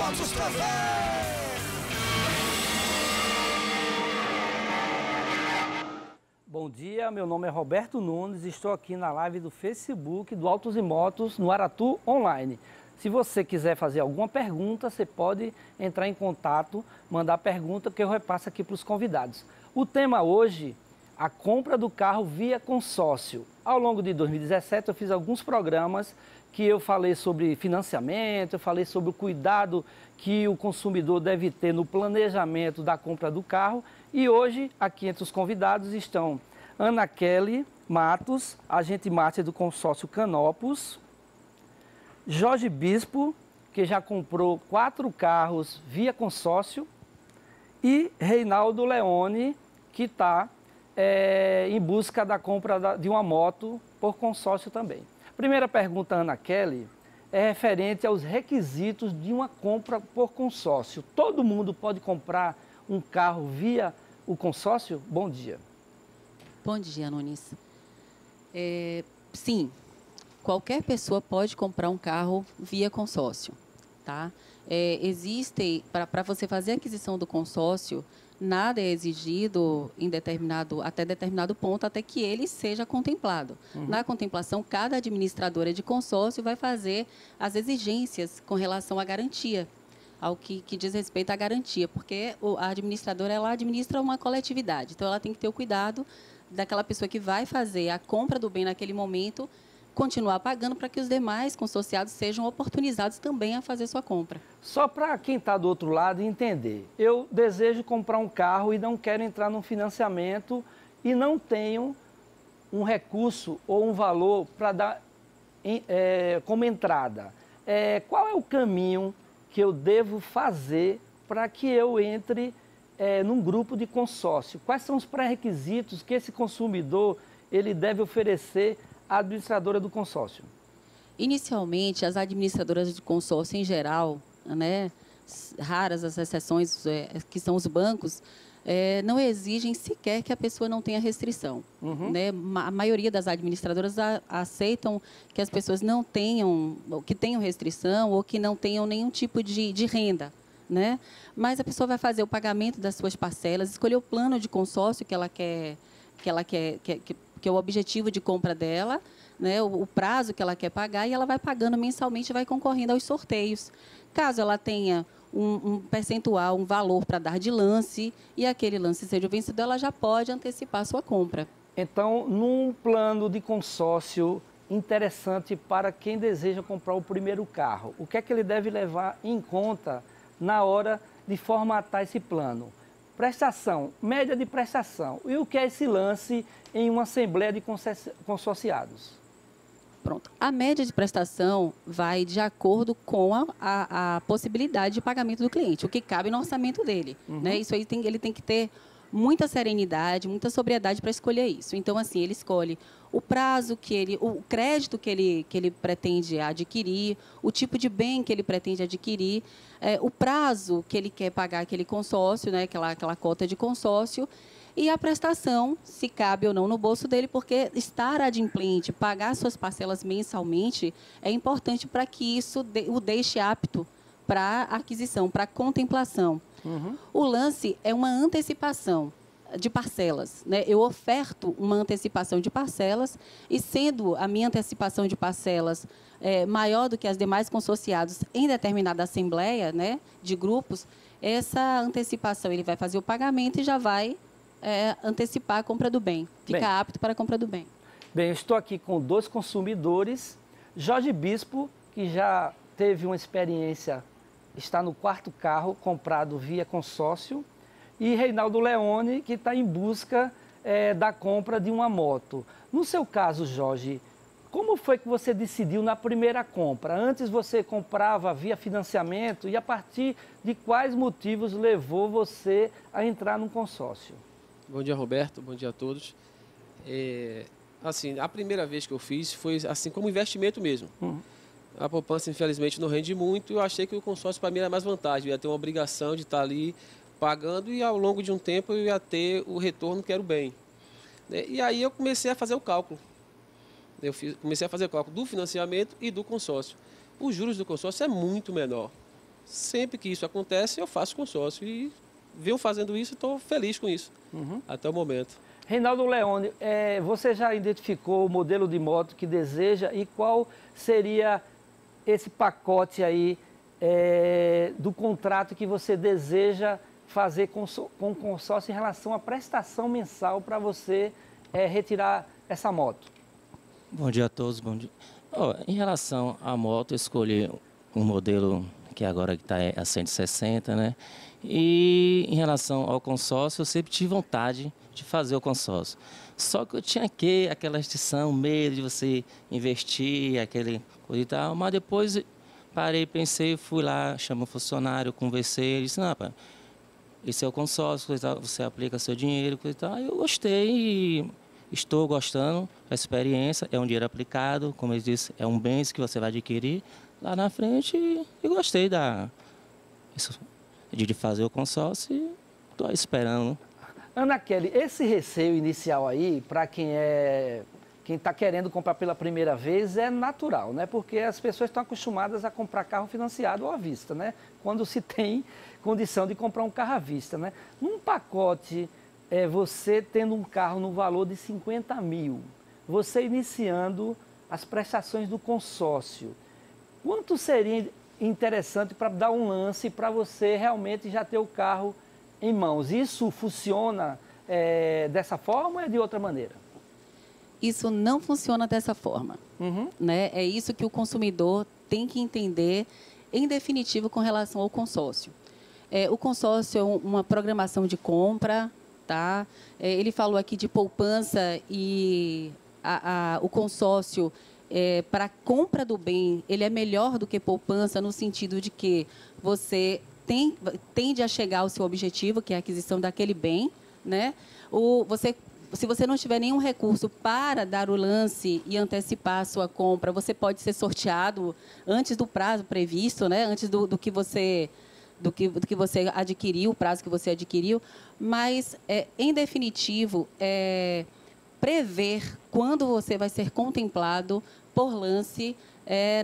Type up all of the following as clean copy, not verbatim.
Motos TV. Bom dia, meu nome é Roberto Nunes e estou aqui na live do Facebook do Autos e Motos no Aratu Online. Se você quiser fazer alguma pergunta, você pode entrar em contato, mandar pergunta que eu repasso aqui para os convidados. O tema hoje, a compra do carro via consórcio. Ao longo de 2017 eu fiz alguns programas que eu falei sobre financiamento, eu falei sobre o cuidado que o consumidor deve ter no planejamento da compra do carro. E hoje, aqui entre os convidados estão Ana Kelly Matos, agente master do consórcio Canopus, Jorge Bispo, que já comprou 4 carros via consórcio, e Reinaldo Leone, que está em busca da compra de uma moto por consórcio também. Primeira pergunta, Ana Kelly, é referente aos requisitos de uma compra por consórcio. Todo mundo pode comprar um carro via o consórcio? Bom dia. Bom dia, Nunes. Sim, qualquer pessoa pode comprar um carro via consórcio, tá? Existe, para você fazer a aquisição do consórcio, nada é exigido até determinado ponto, até que ele seja contemplado. Na contemplação, cada administradora de consórcio vai fazer as exigências com relação à garantia, ao que diz respeito à garantia, porque a administradora ela administra uma coletividade, então ela tem que ter o cuidado daquela pessoa que vai fazer a compra do bem naquele momento, continuar pagando para que os demais consorciados sejam oportunizados também a fazer sua compra. Só para quem está do outro lado entender, eu desejo comprar um carro e não quero entrar num financiamento e não tenho um recurso ou um valor para dar como entrada. Qual é o caminho que eu devo fazer para que eu entre num grupo de consórcio? Quais são os pré-requisitos que esse consumidor ele deve oferecer à administradora do consórcio? Inicialmente, as administradoras de consórcio em geral, né, raras as exceções, que são os bancos, não exigem sequer que a pessoa não tenha restrição. Né? A maioria das administradoras aceitam que as pessoas não tenham, que tenham restrição ou que não tenham nenhum tipo de renda. Né? Mas a pessoa vai fazer o pagamento das suas parcelas, escolher o plano de consórcio que é o objetivo de compra dela, né? O prazo que ela quer pagar, e ela vai pagando mensalmente e vai concorrendo aos sorteios. Caso ela tenha um percentual, um valor para dar de lance, e aquele lance seja o vencedor, ela já pode antecipar a sua compra. Então, num plano de consórcio interessante para quem deseja comprar o primeiro carro, o que é que ele deve levar em conta na hora de formatar esse plano? Prestação, média de prestação. E o que é esse lance em uma assembleia de consorciados? Pronto. A média de prestação vai de acordo com a possibilidade de pagamento do cliente, o que cabe no orçamento dele. Né? Isso aí ele tem que ter muita serenidade, muita sobriedade para escolher isso. Então, assim, ele escolhe o prazo o crédito que ele pretende adquirir, o tipo de bem que ele pretende adquirir, o prazo que ele quer pagar aquele consórcio, né, aquela cota de consórcio, e a prestação, se cabe ou não no bolso dele, porque estar adimplente, pagar suas parcelas mensalmente, é importante para que isso o deixe apto para aquisição, para contemplação. O lance é uma antecipação de parcelas. Né? Eu oferto uma antecipação de parcelas e, sendo a minha antecipação de parcelas maior do que as demais consorciados em determinada assembleia, né, de grupos, essa antecipação ele vai fazer o pagamento e já vai antecipar a compra do bem. Fica apto para a compra do bem. Bem, eu estou aqui com 2 consumidores. Jorge Bispo, que já teve uma experiência, está no 4º carro comprado via consórcio, e Reinaldo Leone, que está em busca da compra de uma moto. No seu caso, Jorge, como foi que você decidiu na primeira compra? Antes você comprava via financiamento, e a partir de quais motivos levou você a entrar num consórcio? Bom dia, Roberto. Bom dia a todos. Assim, a primeira vez que eu fiz foi assim como investimento mesmo. A poupança, infelizmente, não rende muito. Eu achei que o consórcio, para mim, era mais vantagem. Eu ia ter uma obrigação de estar ali pagando e, ao longo de um tempo, eu ia ter o retorno que era o bem. E aí eu comecei a fazer o cálculo. Comecei a fazer o cálculo do financiamento e do consórcio. Os juros do consórcio é muito menor. Sempre que isso acontece, eu faço consórcio. E venho fazendo isso e estou feliz com isso, até o momento. Reinaldo Leone, você já identificou o modelo de moto que deseja e qual seria esse pacote aí do contrato que você deseja fazer com o consórcio em relação à prestação mensal para você retirar essa moto? Bom dia a todos, bom dia. Em relação à moto, eu escolhi um modelo que agora está a 160, né? E em relação ao consórcio, eu sempre tive vontade de fazer o consórcio. Só que eu tinha aquela restrição, medo de você investir, aquele coisa e tal. Mas depois parei, pensei, fui lá, chamei um funcionário, conversei, ele disse, não, pai, esse é o consórcio, você aplica seu dinheiro, coisa e tal. Aí eu gostei e estou gostando da experiência, é um dinheiro aplicado, como eu disse, é um bem que você vai adquirir lá na frente e gostei de fazer o consórcio e estou esperando. Ana Kelly, esse receio inicial aí, para quem está querendo comprar pela primeira vez, é natural, né? Porque as pessoas estão acostumadas a comprar carro financiado ou à vista, né? Quando se tem condição de comprar um carro à vista, né? Num pacote, você tendo um carro no valor de 50 mil, você iniciando as prestações do consórcio, quanto seria interessante para dar um lance para você realmente já ter o carro em mãos? Isso funciona dessa forma ou é de outra maneira? Isso não funciona dessa forma. Né? É isso que o consumidor tem que entender, em definitivo, com relação ao consórcio. O consórcio é uma programação de compra, tá? Ele falou aqui de poupança e o consórcio, para a compra do bem, ele é melhor do que poupança no sentido de que você tende a chegar ao seu objetivo, que é a aquisição daquele bem, né? Se você não tiver nenhum recurso para dar o lance e antecipar a sua compra, você pode ser sorteado antes do prazo previsto, né? Antes do que você adquiriu, o prazo que você adquiriu. Mas, em definitivo, prever quando você vai ser contemplado por lance.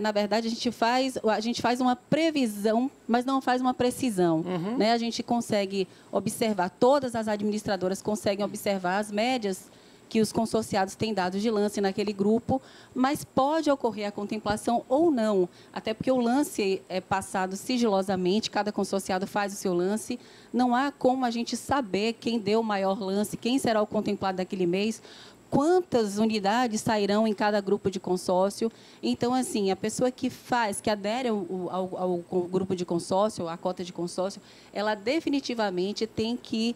Na verdade, a gente faz uma previsão, mas não faz uma precisão. Né? A gente consegue observar, todas as administradoras conseguem observar as médias que os consorciados têm dado de lance naquele grupo, mas pode ocorrer a contemplação ou não, até porque o lance é passado sigilosamente, cada consorciado faz o seu lance, não há como a gente saber quem deu o maior lance, quem será o contemplado daquele mês, quantas unidades sairão em cada grupo de consórcio. Então, assim, a pessoa que adere ao grupo de consórcio, à cota de consórcio, ela definitivamente tem que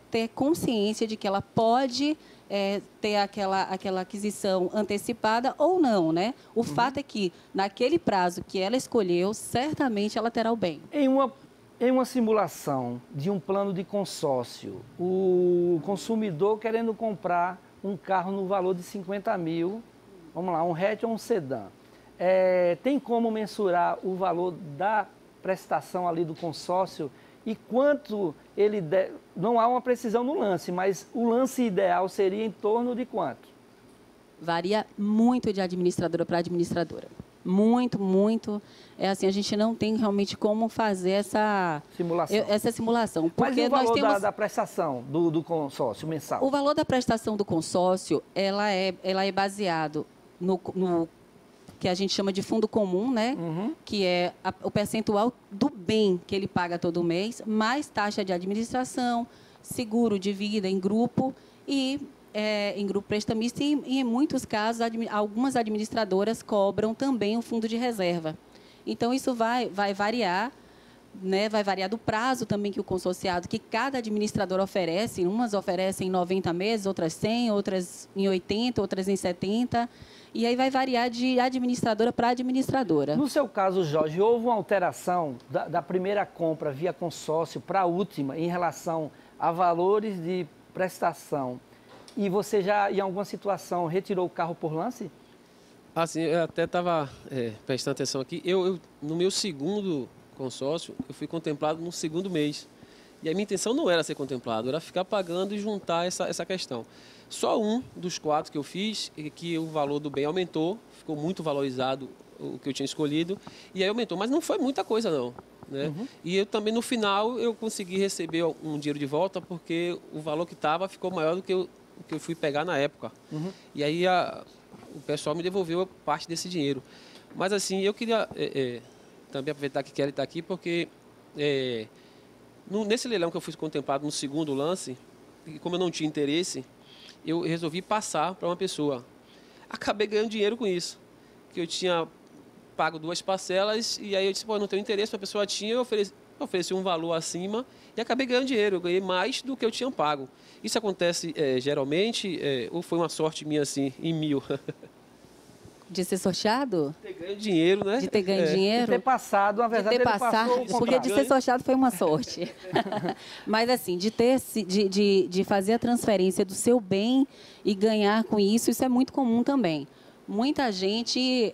ter consciência de que ela pode ter aquela aquisição antecipada ou não, né? O fato é que, naquele prazo que ela escolheu, certamente ela terá o bem. Em uma simulação de um plano de consórcio, o consumidor querendo comprar um carro no valor de 50 mil, vamos lá, um hatch ou um sedã, tem como mensurar o valor da prestação ali do consórcio e quanto ele não há uma precisão no lance, mas o lance ideal seria em torno de quanto? Varia muito de administradora para administradora. Muito, muito. Assim, a gente não tem realmente como fazer essa simulação. Mas e o valor da prestação do consórcio mensal? O valor da prestação do consórcio, ela é baseado no que a gente chama de fundo comum, né? Que é o percentual do bem que ele paga todo mês, mais taxa de administração, seguro de vida em grupo e em grupo prestamista e, em muitos casos, algumas administradoras cobram também o fundo de reserva. Então, isso vai variar, né? Vai variar do prazo também que o consorciado, que cada administradora oferece. Umas oferecem em 90 meses, outras 100, outras em 80, outras em 70. E aí vai variar de administradora para administradora. No seu caso, Jorge, houve uma alteração da primeira compra via consórcio para a última em relação a valores de prestação? E você já, em alguma situação, retirou o carro por lance? Assim, eu até estava prestando atenção aqui. No meu segundo consórcio, eu fui contemplado no segundo mês. E a minha intenção não era ser contemplado, era ficar pagando e juntar essa questão. Só um dos 4 que eu fiz, que o valor do bem aumentou, ficou muito valorizado o que eu tinha escolhido, e aí aumentou. Mas não foi muita coisa, não. Né? E eu também, no final, eu consegui receber um dinheiro de volta, porque o valor que estava ficou maior do que o que eu fui pegar na época. E aí o pessoal me devolveu parte desse dinheiro. Mas assim, eu queria também aproveitar que Kelly está aqui, porque nesse leilão que eu fui contemplado no segundo lance, como eu não tinha interesse, eu resolvi passar para uma pessoa. Acabei ganhando dinheiro com isso, que eu tinha pago 2 parcelas, e aí eu disse, pô, eu não tenho interesse, a pessoa tinha, eu ofereci um valor acima e acabei ganhando dinheiro, eu ganhei mais do que eu tinha pago. Isso acontece geralmente, ou foi uma sorte minha assim, em 1000? De ser sorteado? De ter ganho dinheiro, né? De ter ganho dinheiro? De ter passado, na verdade, de ter ele passou porque de ser sorteado foi uma sorte. Mas assim, de fazer a transferência do seu bem e ganhar com isso, isso é muito comum também. Muita gente,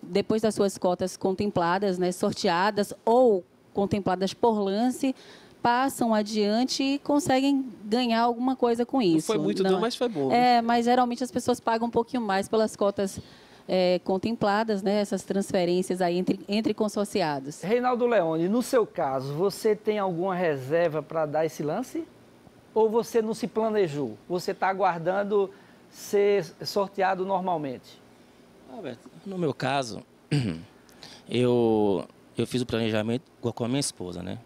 depois das suas cotas contempladas, né, sorteadas ou contempladas por lance, passam adiante e conseguem ganhar alguma coisa com isso. Não foi muito não, mas foi bom. Mas geralmente as pessoas pagam um pouquinho mais pelas cotas contempladas, né, essas transferências aí entre consorciados. Reinaldo Leone, no seu caso, você tem alguma reserva para dar esse lance? Ou você não se planejou? Você está aguardando ser sorteado normalmente? Alberto, no meu caso, eu fiz o planejamento com a minha esposa, né?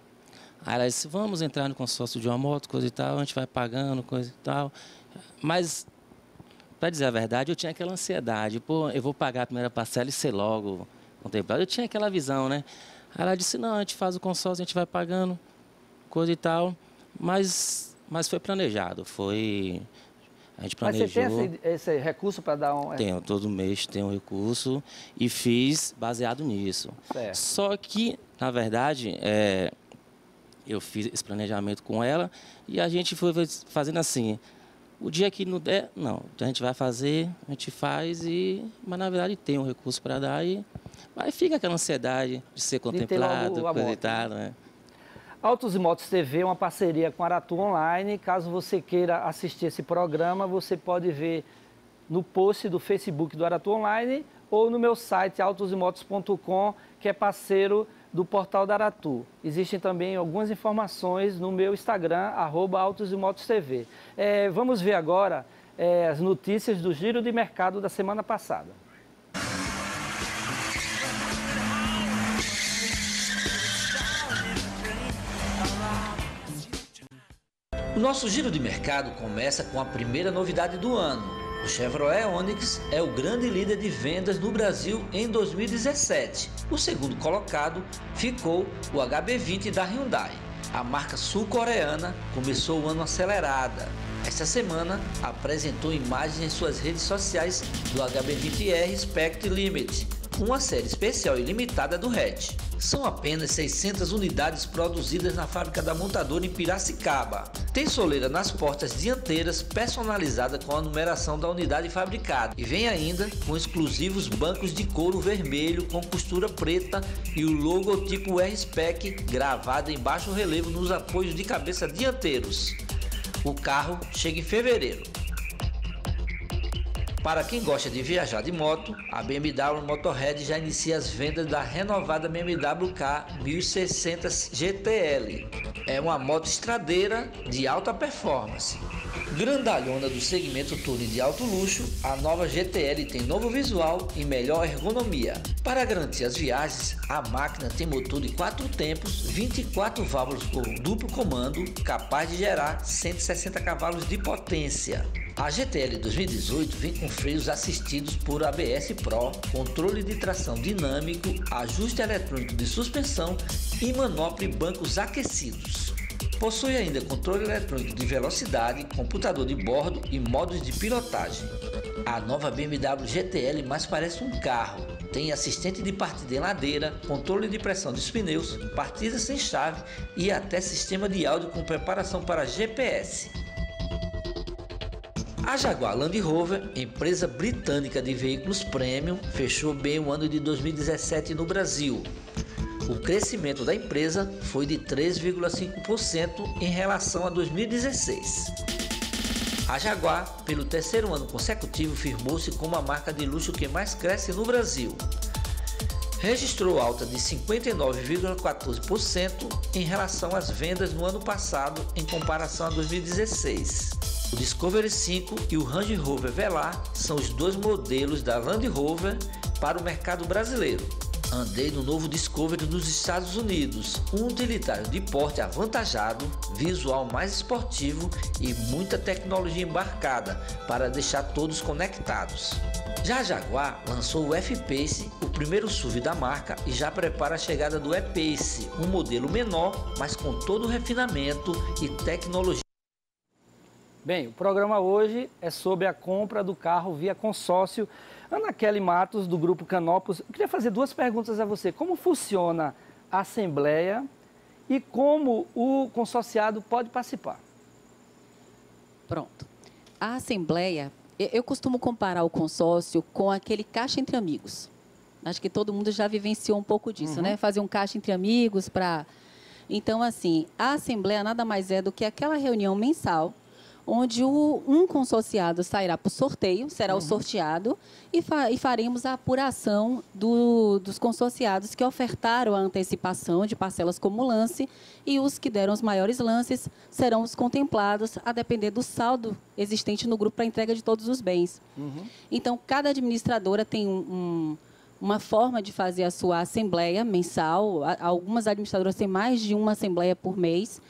Aí ela disse, vamos entrar no consórcio de uma moto, coisa e tal, a gente vai pagando, coisa e tal. Mas, para dizer a verdade, eu tinha aquela ansiedade, pô, eu vou pagar a primeira parcela e ser logo contemplado. Eu tinha aquela visão, né? Aí ela disse, não, a gente faz o consórcio, a gente vai pagando, coisa e tal. Mas foi planejado, a gente planejou. Mas você tem esse recurso para dar um... Tenho, todo mês tenho um recurso e fiz baseado nisso. Certo. Só que, na verdade, eu fiz esse planejamento com ela e a gente foi fazendo assim, o dia que não der, não, a gente vai fazer, a gente faz, mas na verdade tem um recurso para dar aí fica aquela ansiedade de ser contemplado, coisa e tal, né? Autos e Motos TV é uma parceria com a Aratu Online. Caso você queira assistir esse programa, você pode ver no post do Facebook do Aratu Online ou no meu site autosimotos.com, que é parceiro do portal da Aratu. Existem também algumas informações no meu Instagram, @autosimotos.tv. Vamos ver agora as notícias do giro de mercado da semana passada. O nosso giro de mercado começa com a primeira novidade do ano. O Chevrolet Onix é o grande líder de vendas no Brasil em 2017. O segundo colocado ficou o HB20 da Hyundai. A marca sul-coreana começou o ano acelerada. Esta semana apresentou imagens em suas redes sociais do HB20R Spect Limit, uma série especial e limitada do hatch. São apenas 600 unidades produzidas na fábrica da montadora em Piracicaba. Tem soleira nas portas dianteiras personalizada com a numeração da unidade fabricada. E vem ainda com exclusivos bancos de couro vermelho com costura preta e o logotipo R-Spec gravado em baixo relevo nos apoios de cabeça dianteiros. O carro chega em fevereiro. Para quem gosta de viajar de moto, a BMW Motorhead já inicia as vendas da renovada BMW K 1600 GTL. É uma moto estradeira de alta performance. Grandalhona do segmento touring de alto luxo, a nova GTL tem novo visual e melhor ergonomia. Para garantir as viagens, a máquina tem motor de 4 tempos, 24 válvulas com duplo comando, capaz de gerar 160 cavalos de potência. A GTL 2018 vem com freios assistidos por ABS Pro, controle de tração dinâmico, ajuste eletrônico de suspensão e manopla e bancos aquecidos. Possui ainda controle eletrônico de velocidade, computador de bordo e modos de pilotagem. A nova BMW GTL mais parece um carro. Tem assistente de partida em ladeira, controle de pressão dos pneus, partida sem chave e até sistema de áudio com preparação para GPS. A Jaguar Land Rover, empresa britânica de veículos premium, fechou bem o ano de 2017 no Brasil. O crescimento da empresa foi de 3,5% em relação a 2016. A Jaguar, pelo terceiro ano consecutivo, firmou-se como a marca de luxo que mais cresce no Brasil. Registrou alta de 59,14% em relação às vendas no ano passado em comparação a 2016. O Discovery 5 e o Range Rover Velar são os dois modelos da Land Rover para o mercado brasileiro. Andei no novo Discovery nos Estados Unidos, um utilitário de porte avantajado, visual mais esportivo e muita tecnologia embarcada para deixar todos conectados. Já a Jaguar lançou o F-Pace, o primeiro SUV da marca, e já prepara a chegada do E-Pace, um modelo menor, mas com todo o refinamento e tecnologia. Bem, o programa hoje é sobre a compra do carro via consórcio. Ana Kelly Matos, do Grupo Canopus, eu queria fazer duas perguntas a você. Como funciona a Assembleia e como o consorciado pode participar? Pronto. A Assembleia, eu costumo comparar o consórcio com aquele caixa entre amigos. Acho que todo mundo já vivenciou um pouco disso, né? Fazer um caixa entre amigos para... Então, assim, a Assembleia nada mais é do que aquela reunião mensal onde um consorciado sairá para o sorteio, será o sorteado, e faremos a apuração dos consorciados que ofertaram a antecipação de parcelas como lance, e os que deram os maiores lances serão os contemplados, a depender do saldo existente no grupo para a entrega de todos os bens. Então, cada administradora tem uma forma de fazer a sua assembleia mensal. Algumas administradoras têm mais de uma assembleia por mês.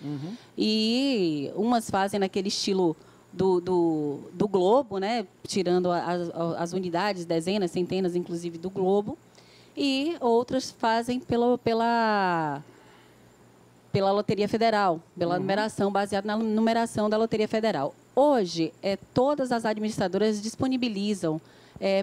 E umas fazem naquele estilo do Globo, né? Tirando as unidades, dezenas, centenas, inclusive, do Globo. E outras fazem pela Loteria Federal, pela numeração, baseada na numeração da Loteria Federal. Hoje, todas as administradoras disponibilizam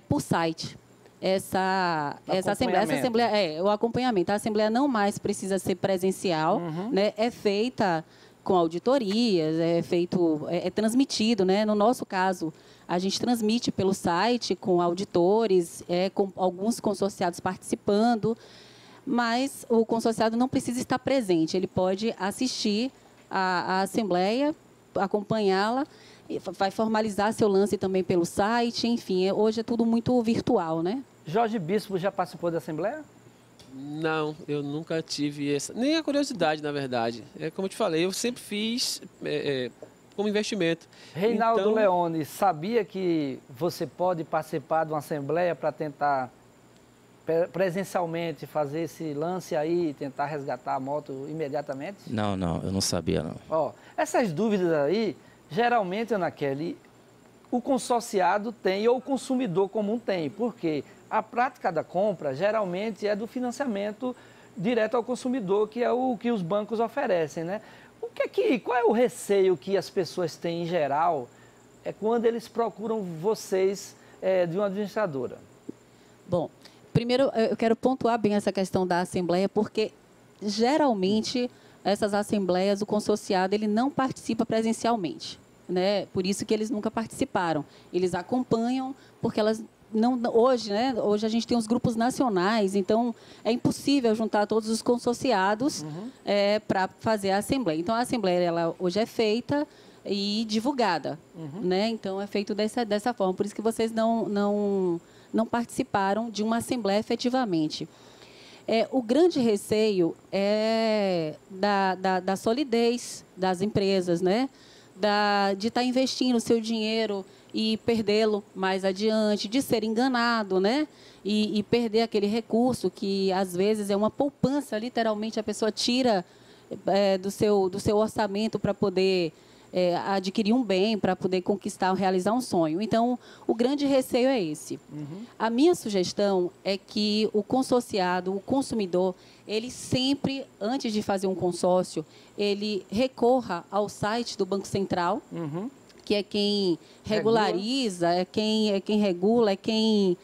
por site essa assembleia, o acompanhamento. A assembleia não mais precisa ser presencial, né? É feita com auditorias, é transmitido, né? No nosso caso, a gente transmite pelo site com auditores, com alguns consorciados participando, mas o consorciado não precisa estar presente, ele pode assistir a assembleia, acompanhá-la, vai formalizar seu lance também pelo site, enfim, hoje é tudo muito virtual, né? Jorge Bispo já participou da Assembleia? Não, eu nunca tive essa, nem a curiosidade, na verdade. Como eu te falei, eu sempre fiz como investimento. Reinaldo Leone, sabia que você pode participar de uma Assembleia para tentar presencialmente fazer esse lance aí, tentar resgatar a moto imediatamente? Não, eu não sabia, não. Ó, essas dúvidas aí, geralmente, Ana Kelly, o consorciado tem ou o consumidor comum tem, porque a prática da compra geralmente é do financiamento direto ao consumidor, que é o que os bancos oferecem, né? Qual é o receio que as pessoas têm em geral quando eles procuram vocês de uma administradora? Bom, primeiro eu quero pontuar bem essa questão da Assembleia, porque geralmente essas assembleias, o consorciado, ele não participa presencialmente, né? Por isso que eles nunca participaram. Eles acompanham, porque elas não, hoje, né? Hoje a gente tem os grupos nacionais, então é impossível juntar todos os consorciados para fazer a assembleia. Então a assembleia ela hoje é feita e divulgada, né? Então é feito dessa forma. Por isso que vocês não participaram de uma assembleia efetivamente. O grande receio é da solidez das empresas, né? De estar investindo o seu dinheiro e perdê-lo mais adiante, de ser enganado, né? E perder aquele recurso que, às vezes, é uma poupança, literalmente, a pessoa tira do seu orçamento para poder adquirir um bem, para poder conquistar, realizar um sonho. Então, o grande receio é esse. A minha sugestão é que o consorciado, o consumidor, ele sempre, antes de fazer um consórcio, ele recorra ao site do Banco Central, que é quem regulariza, é quem regula, é quem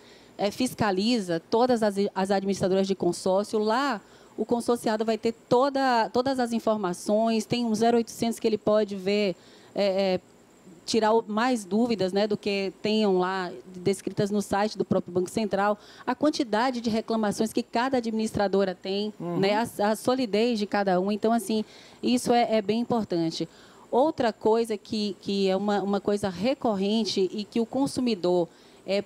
fiscaliza todas as administradoras de consórcio. Lá, o consorciado vai ter todas as informações, tem um 0800 que ele pode ver, tirar mais dúvidas, né, do que tenham lá descritas no site do próprio Banco Central, a quantidade de reclamações que cada administradora tem, né, a solidez de cada um. Então, assim, isso é bem importante. Outra coisa que é uma coisa recorrente e que o consumidor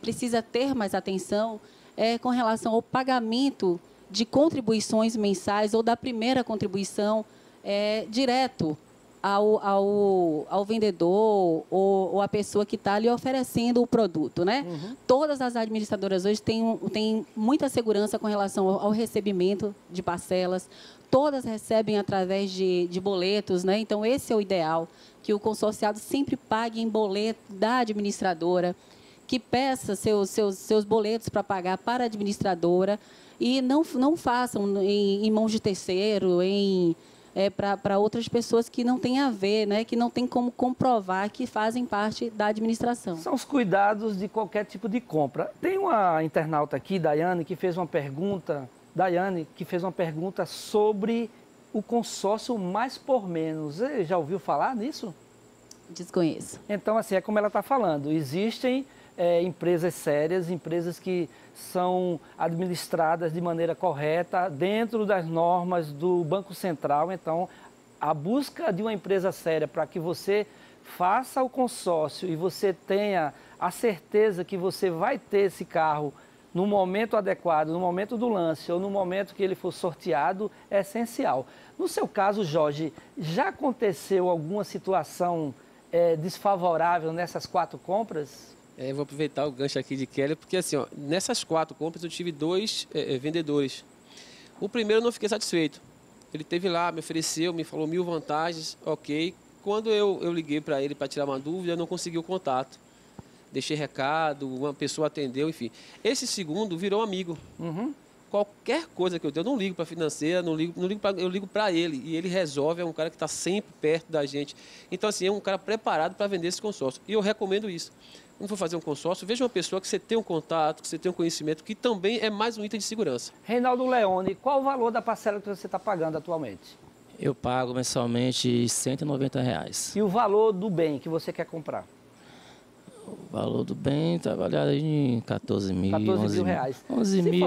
precisa ter mais atenção é com relação ao pagamento de contribuições mensais ou da primeira contribuição direto ao vendedor ou à pessoa que está lhe oferecendo o produto, né? Todas as administradoras hoje têm muita segurança com relação ao recebimento de parcelas. Todas recebem através de boletos, né? Então, esse é o ideal, que o consorciado sempre pague em boleto da administradora, que peça seus boletos para pagar para a administradora e não façam em mãos de terceiro, para outras pessoas que não têm a ver, né? Que não tem como comprovar que fazem parte da administração. São os cuidados de qualquer tipo de compra. Tem uma internauta aqui, Daiane, que fez uma pergunta sobre o consórcio mais por menos. Você já ouviu falar nisso? Desconheço. Então, assim, é como ela está falando. Existem empresas sérias, empresas que são administradas de maneira correta, dentro das normas do Banco Central. Então, a busca de uma empresa séria para que você faça o consórcio e você tenha a certeza que você vai ter esse carro no momento adequado, no momento do lance ou no momento que ele for sorteado, é essencial. No seu caso, Jorge, já aconteceu alguma situação desfavorável nessas 4 compras? Eu vou aproveitar o gancho aqui de Kelly, porque assim, ó, nessas 4 compras eu tive 2 vendedores. O primeiro eu não fiquei satisfeito. Ele esteve lá, me ofereceu, me falou 1000 vantagens, ok. Quando eu liguei para ele para tirar uma dúvida, eu não consegui o contato. Deixei recado, uma pessoa atendeu, enfim. Esse segundo virou amigo. Qualquer coisa que eu tenho, eu não ligo para a financeira, eu ligo para ele. E ele resolve, é um cara que está sempre perto da gente. Então, assim, é um cara preparado para vender esse consórcio. E eu recomendo isso. Quando for fazer um consórcio, veja uma pessoa que você tem um contato, que você tem um conhecimento, que também é mais um item de segurança. Reinaldo Leone, qual o valor da parcela que você está pagando atualmente? Eu pago mensalmente R$ 190. E o valor do bem que você quer comprar? O valor do bem está avaliado em 14 mil, 14 mil reais. 11 mil.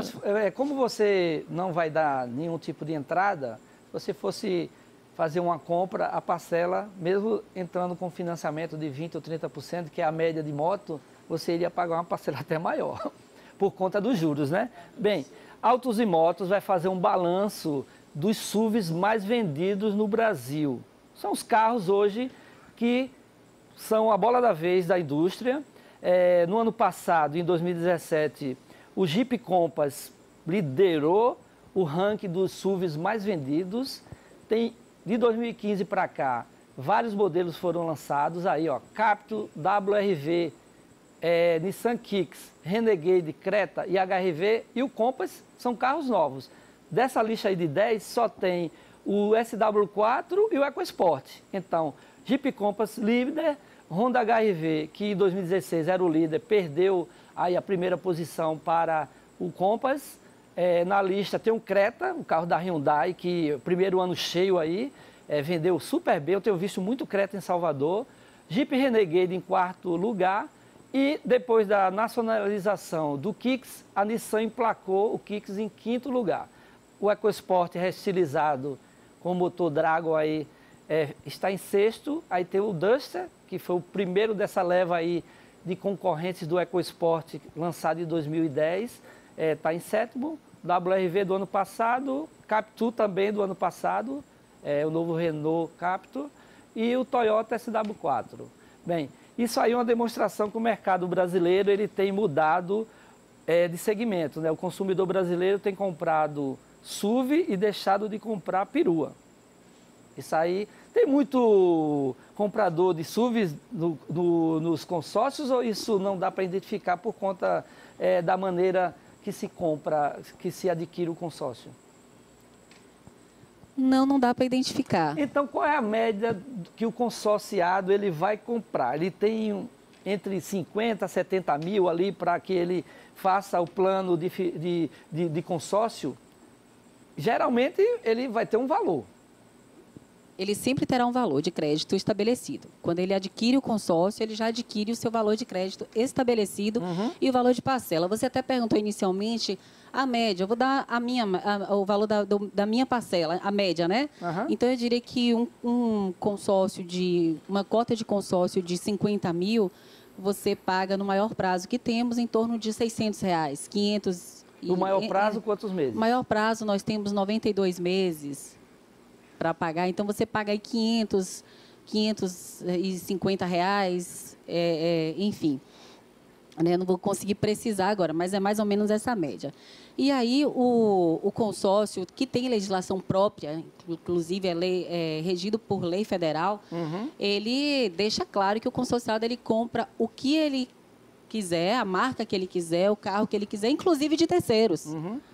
Como você não vai dar nenhum tipo de entrada, se você fosse fazer uma compra, a parcela, mesmo entrando com financiamento de 20% ou 30%, que é a média de moto, você iria pagar uma parcela até maior, por conta dos juros, né? Bem, Autos e Motos vai fazer um balanço dos SUVs mais vendidos no Brasil. São os carros hoje que são a bola da vez da indústria. No ano passado, em 2017, o Jeep Compass liderou o ranking dos SUVs mais vendidos. De 2015 para cá, vários modelos foram lançados. Aí, ó, Captur, WRV, Nissan Kicks, Renegade, Creta e HRV e o Compass são carros novos. Dessa lista aí de 10, só tem o SW4 e o EcoSport. Então, Jeep Compass líder, Honda HRV, que em 2016 era o líder, perdeu aí a primeira posição para o Compass. Na lista tem um Creta, um carro da Hyundai, que primeiro ano cheio aí, vendeu super bem. Eu tenho visto muito Creta em Salvador. Jeep Renegade em 4º lugar. E depois da nacionalização do Kicks, a Nissan emplacou o Kicks em 5º lugar. O EcoSport restilizado com motor Dragon aí está em 6º. Aí tem o Duster, que foi o primeiro dessa leva aí de concorrentes do EcoSport, lançado em 2010. Está em 7º, WRV do ano passado, Captur também do ano passado, o novo Renault Captur e o Toyota SW4. Bem, isso aí é uma demonstração que o mercado brasileiro ele tem mudado de segmento, né? O consumidor brasileiro tem comprado SUV e deixado de comprar perua. Isso aí, tem muito comprador de SUVs nos consórcios ou isso não dá para identificar por conta da maneira que se compra, que se adquire o consórcio? Não dá para identificar. Então, qual é a média que o consorciado ele vai comprar? Ele tem entre 50 a 70 mil ali para que ele faça o plano de consórcio? Geralmente, ele vai ter um valor. ele sempre terá um valor de crédito estabelecido. Quando ele adquire o consórcio, ele já adquire o seu valor de crédito estabelecido e o valor de parcela. Você até perguntou inicialmente a média. Eu vou dar o valor da minha parcela, a média, né? Então, eu diria que uma cota de consórcio de 50 mil, você paga no maior prazo que temos em torno de R$600, 500. No maior prazo, quantos meses? No maior prazo, nós temos 92 meses para pagar. Então, você paga aí 550 reais, enfim. Né? Não vou conseguir precisar agora, mas é mais ou menos essa média. E aí, o consórcio, que tem legislação própria, inclusive é regido por lei federal, ele deixa claro que o consorciado ele compra o que ele quiser, a marca que ele quiser, o carro que ele quiser, inclusive de terceiros.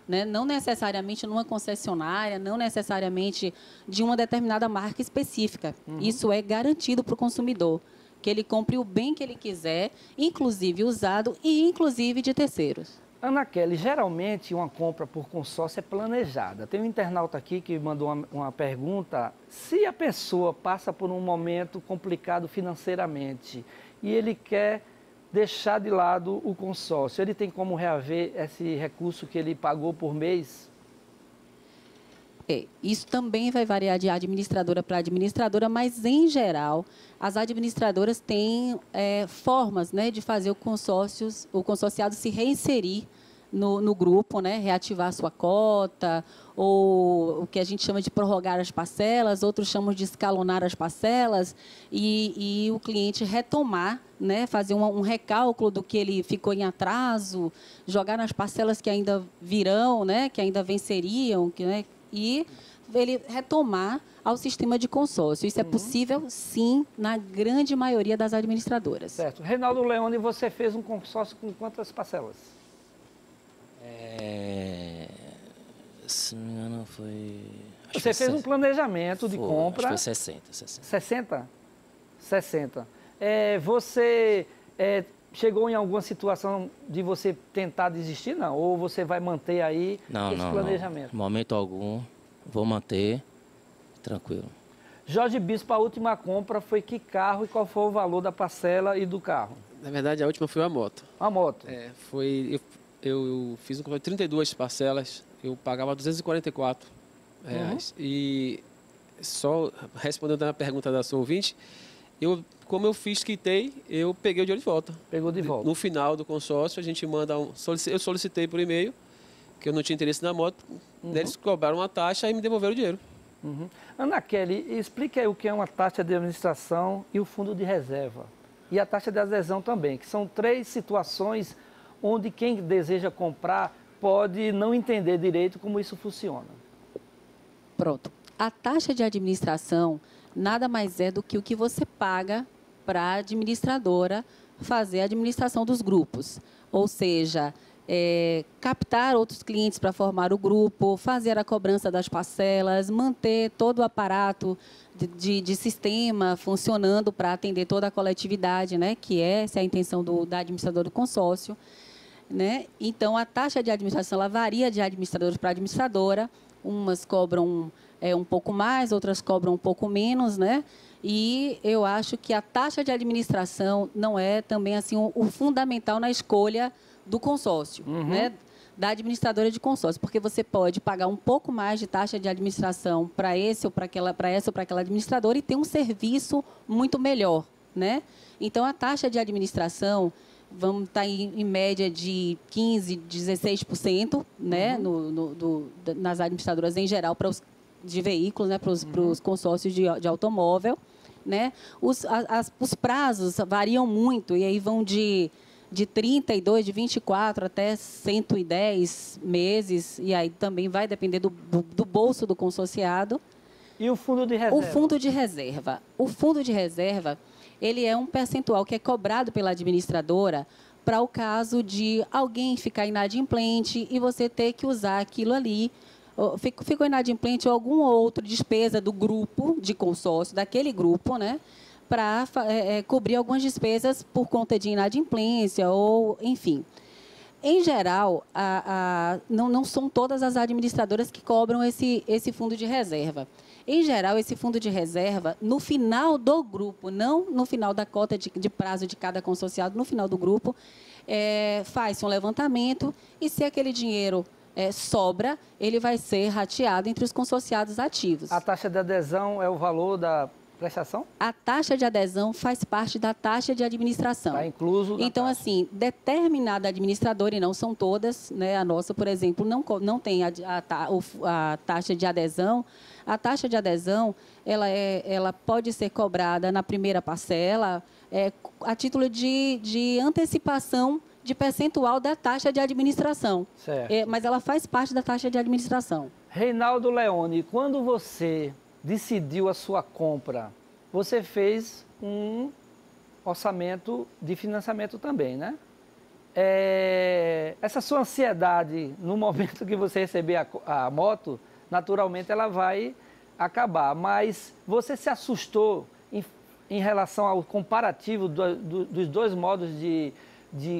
Né? Não necessariamente numa concessionária, não necessariamente de uma determinada marca específica. Isso é garantido para o consumidor, que ele compre o bem que ele quiser, inclusive usado e inclusive de terceiros. Ana Kelly, geralmente uma compra por consórcio é planejada. Tem um internauta aqui que mandou uma pergunta. Se a pessoa passa por um momento complicado financeiramente e ele quer deixar de lado o consórcio, ele tem como reaver esse recurso que ele pagou por mês? Isso também vai variar de administradora para administradora, mas, em geral, as administradoras têm formas, né, de fazer o consorciado se reinserir no grupo, né, reativar sua cota, ou o que a gente chama de prorrogar as parcelas, outros chamam de escalonar as parcelas, e o cliente retomar, né, fazer um recálculo do que ele ficou em atraso, jogar nas parcelas que ainda virão, né, que ainda venceriam, né, e ele retomar ao sistema de consórcio. Isso é possível, sim, na grande maioria das administradoras. Certo. Reinaldo Leone, você fez um consórcio com quantas parcelas? Se não me engano, foi... Você fez um planejamento de compra... Acho que foi 60. 60? 60. Você chegou em alguma situação de você tentar desistir, não? Ou você vai manter aí esse planejamento? Não. Momento algum, vou manter, tranquilo. Jorge Bispo, a última compra foi que carro e qual foi o valor da parcela e do carro? Na verdade, a última foi a moto. A moto? Eu fiz um contrato de 32 parcelas, eu pagava R$244. E só respondendo a pergunta da sua ouvinte, como eu quitei, eu peguei o dinheiro de volta. Pegou de volta. No final do consórcio, a gente manda eu solicitei por e-mail, que eu não tinha interesse na moto, eles cobraram uma taxa e me devolveram o dinheiro. Ana Kelly, explique aí o que é uma taxa de administração e o fundo de reserva. E a taxa de adesão também, que são 3 situações onde quem deseja comprar pode não entender direito como isso funciona. Pronto. A taxa de administração nada mais é do que o que você paga para a administradora fazer a administração dos grupos. Ou seja, captar outros clientes para formar o grupo, fazer a cobrança das parcelas, manter todo o aparato de sistema funcionando para atender toda a coletividade, né, que essa é a intenção da administradora do consórcio. Né? Então, a taxa de administração ela varia de administradora para administradora. Umas cobram um pouco mais, outras cobram um pouco menos, né? E eu acho que a taxa de administração não é também assim o fundamental na escolha do consórcio, né? Da administradora de consórcio, porque você pode pagar um pouco mais de taxa de administração para essa ou para aquela administradora e ter um serviço muito melhor, né? Então, a taxa de administração vamos estar em média de 15%, 16%, né, nas administradoras em geral, de veículos, né, para os consórcios de automóvel. Né? Os prazos variam muito, e aí vão de 32, de 24 até 110 meses, e aí também vai depender do bolso do consorciado. E o fundo de reserva? O fundo de reserva. O fundo de reserva, ele é um percentual que é cobrado pela administradora para o caso de alguém ficar inadimplente e você ter que usar aquilo ali. Ficou inadimplente ou alguma outra despesa do grupo de consórcio, daquele grupo, né, para cobrir algumas despesas por conta de inadimplência ou, enfim. Em geral, não são todas as administradoras que cobram esse fundo de reserva. Em geral, esse fundo de reserva, no final do grupo, não no final da cota de prazo de cada consorciado, no final do grupo, faz-se um levantamento e, se aquele dinheiro sobra, ele vai ser rateado entre os consorciados ativos. A taxa de adesão é o valor da prestação? A taxa de adesão faz parte da taxa de administração. Está incluso na Então, taxa. assim, determinada administradora, e não são todas, né? A nossa, por exemplo, não tem a taxa de adesão. A taxa de adesão, ela pode ser cobrada na primeira parcela a título de antecipação de percentual da taxa de administração. Certo. Mas ela faz parte da taxa de administração. Reinaldo Leone, quando você decidiu a sua compra, você fez um orçamento de financiamento também, né? Essa sua ansiedade, no momento que você receber a moto, naturalmente ela vai acabar. Mas você se assustou em relação ao comparativo dos dois modos de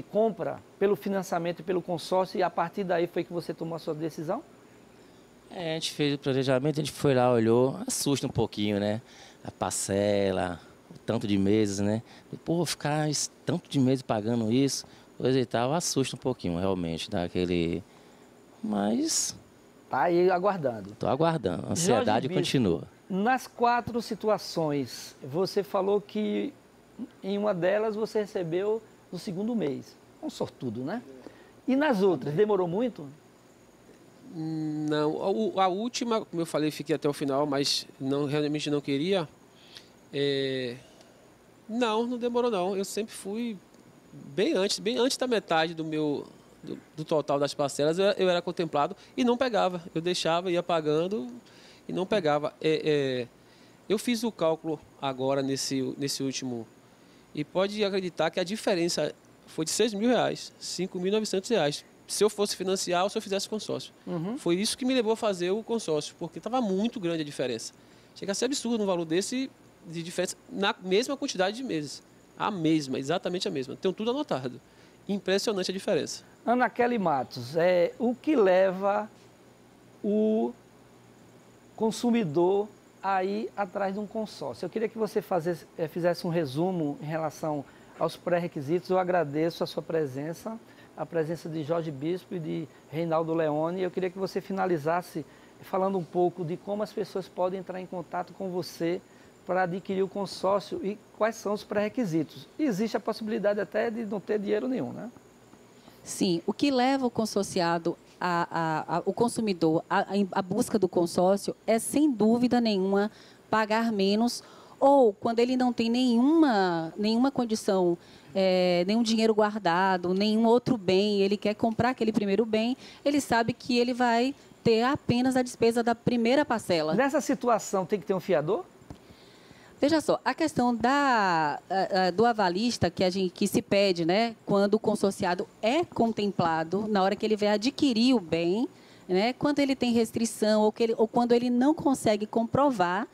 compra, pelo financiamento e pelo consórcio, e a partir daí foi que você tomou a sua decisão? A gente fez o planejamento, a gente foi lá, olhou, assusta um pouquinho, né? A parcela, o tanto de meses, né? Pô, ficar tanto de meses pagando isso, coisa e tal, assusta um pouquinho, realmente, dá aquele... Mas... Tá aí aguardando. Tô aguardando, a ansiedade Jorge Bispo, continua. Nas 4 situações, você falou que em uma delas você recebeu no segundo mês. Um sortudo, né? E nas outras, demorou muito? Não, a última, como eu falei, fiquei até o final, mas realmente não queria. Não demorou não. Eu sempre fui bem antes da metade do total das parcelas, eu era contemplado e não pegava. Eu deixava, ia pagando e não pegava. Eu fiz o cálculo agora nesse último e pode acreditar que a diferença foi de R$6.000, R$5.900. Se eu fosse financiar ou se eu fizesse consórcio. Foi isso que me levou a fazer o consórcio, porque estava muito grande a diferença. Chega a ser absurdo um valor desse de diferença na mesma quantidade de meses. Exatamente a mesma. Tenho tudo anotado. Impressionante a diferença. Ana Kelly Matos, o que leva o consumidor a ir atrás de um consórcio? Eu queria que você fizesse um resumo em relação aos pré-requisitos. Eu agradeço a sua presença, a presença de Jorge Bispo e de Reinaldo Leone. Eu queria que você finalizasse falando um pouco de como as pessoas podem entrar em contato com você para adquirir o consórcio e quais são os pré-requisitos. Existe a possibilidade até de não ter dinheiro nenhum, né? Sim, o que leva o consorciado, o consumidor, à busca do consórcio é, sem dúvida nenhuma, pagar menos, ou quando ele não tem nenhuma condição, nenhum dinheiro guardado, nenhum outro bem, ele quer comprar aquele primeiro bem, ele sabe que ele vai ter apenas a despesa da primeira parcela. Nessa situação tem que ter um fiador? Veja só, a questão do avalista que se pede, né, quando o consorciado é contemplado, na hora que ele vai adquirir o bem, né, quando ele tem restrição ou quando ele não consegue comprovar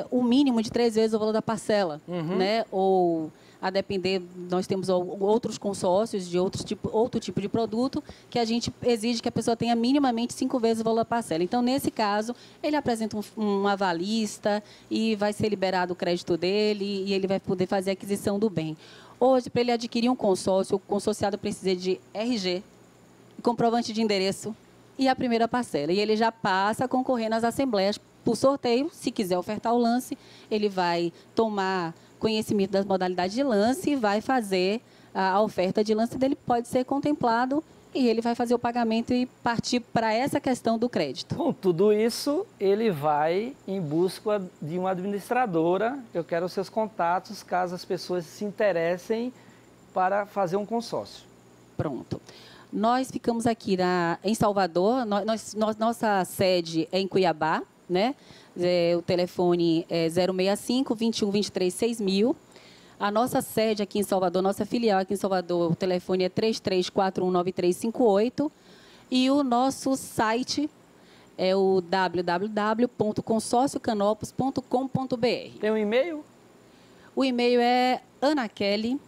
o mínimo de 3 vezes o valor da parcela, né, ou a depender, nós temos outros consórcios de outro tipo de produto que a gente exige que a pessoa tenha minimamente 5 vezes o valor da parcela. Então, nesse caso, ele apresenta um avalista e vai ser liberado o crédito dele e ele vai poder fazer a aquisição do bem. Hoje, para ele adquirir um consórcio, o consorciado precisa de RG, comprovante de endereço e a primeira parcela. E ele já passa a concorrer nas assembleias por sorteio. Se quiser ofertar o lance, ele vai tomar conhecimento das modalidades de lance e vai fazer a oferta de lance dele, pode ser contemplado e ele vai fazer o pagamento e partir para essa questão do crédito. Com tudo isso, ele vai em busca de uma administradora. Eu quero os seus contatos, caso as pessoas se interessem para fazer um consórcio. Pronto. Nós ficamos aqui em Salvador, nossa sede é em Cuiabá, né? O telefone é 065 21 23 6000. A nossa sede aqui em Salvador, nossa filial aqui em Salvador, o telefone é 33419358. E o nosso site é o www.consórciocanopus.com.br. Tem um e-mail? O e-mail é anakelly,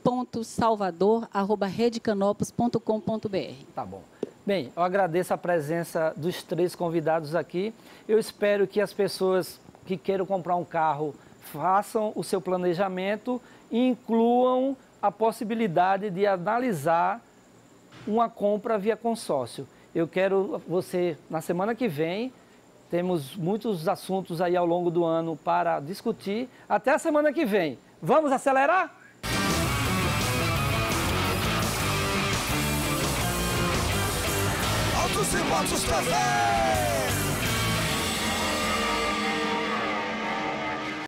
j.salvador@redecanopus.com.br. Tá bom. Bem, eu agradeço a presença dos 3 convidados aqui. Eu espero que as pessoas que queiram comprar um carro façam o seu planejamento e incluam a possibilidade de analisar uma compra via consórcio. Eu quero você, na semana que vem, temos muitos assuntos aí ao longo do ano para discutir. Até a semana que vem. Vamos acelerar? Autos e Motos TV!